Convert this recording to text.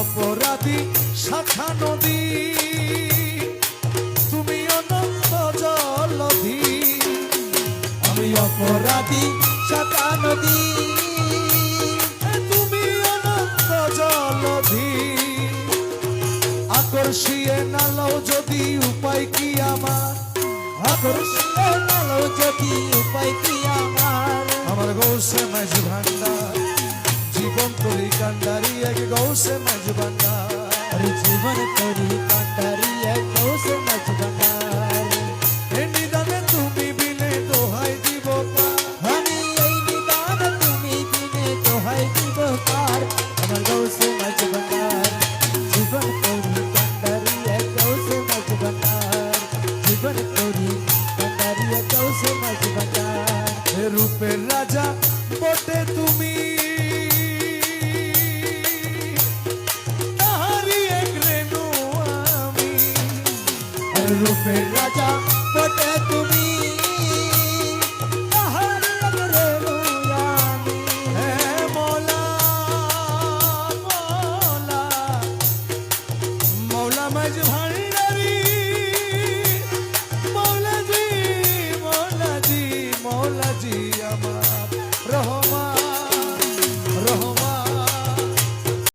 অপরাধী শাখা নদী, তুমি অনন্ত জলধি। আমি অপরাধী শাখা নদী, তুমি অনন্ত জলধি। আকর্ষিয়ে নালো যদি উপায় কি আমার, আকর্ষিয়ে নালো যদি উপায় কি আমার। আমার গৌসে মাঝ ভান্ডার, জীবন তরি কান্ডারি এক গৌসে মাঝ ভান্ডার। আরে জীবন তরি কান্ডারি এক গৌসে মাঝ ভান্ডার। এই নিদানে তুমি বিনে দোহাই দিব কার, আমি এই নিদান তুমি দিনে দোহাই দিব কার। আমার গৌসে মাঝ ভান্ডার, জীবন তরি কান্ডারি এক গৌসে মাঝ ভান্ডার। জীবন তরি কান্ডারি এক গৌসে মাঝ ভান্ডার। এ রূপের রাজা বটে তুমি, তাহারি এক রেণু আমি। রূপের রাজা